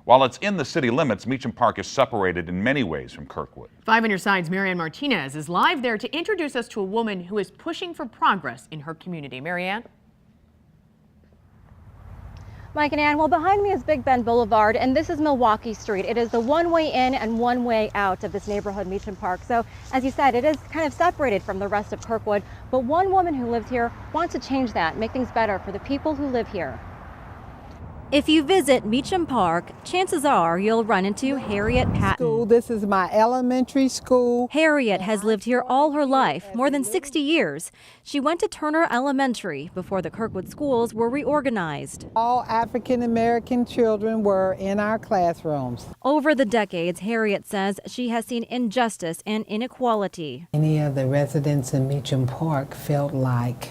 While it's in the city limits, Meacham Park is separated in many ways from Kirkwood. 5 on your side's Marianne Martinez is live there to introduce us to a woman who is pushing for progress in her community. Marianne? Mike and Ann, well, behind me is Big Bend Boulevard, and this is Milwaukee Street. It is the one-way in and one-way out of this neighborhood, Meacham Park. So, as you said, it is kind of separated from the rest of Kirkwood. But one woman who lives here wants to change that, make things better for the people who live here. If you visit Meacham Park, chances are you'll run into Harriet Patton. This is my elementary school. Harriet has lived here all her life, more than 60 years. She went to Turner Elementary before the Kirkwood schools were reorganized. All African American children were in our classrooms. Over the decades, Harriet says she has seen injustice and inequality. Many of the residents in Meacham Park felt like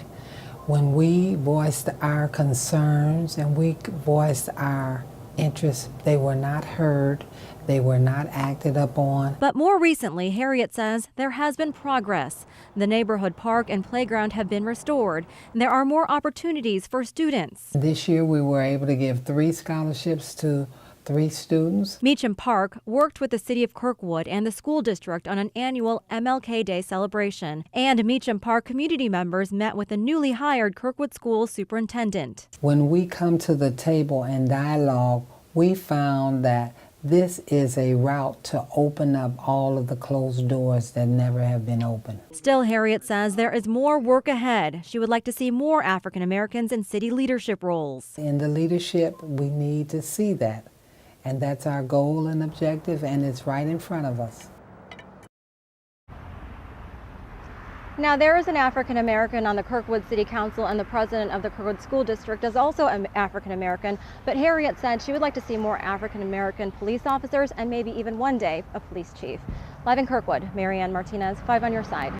when we voiced our concerns and we voiced our interests, they were not heard, they were not acted upon. But more recently, Harriet says there has been progress. The neighborhood park and playground have been restored, and there are more opportunities for students. This year we were able to give 3 scholarships to 3 students. Meacham Park worked with the city of Kirkwood and the school district on an annual MLK Day celebration. And Meacham Park community members met with the newly hired Kirkwood School superintendent. When we come to the table and dialogue, we found that this is a route to open up all of the closed doors that never have been opened. Still, Harriet says there is more work ahead. She would like to see more African Americans in city leadership roles. In the leadership, we need to see that. And that's our goal and objective, and it's right in front of us. Now, there is an African American on the Kirkwood City Council, and the president of the Kirkwood School District is also an African American. But Harriet said she would like to see more African American police officers and maybe even one day a police chief. Live in Kirkwood, Marianne Martinez, 5 on your side.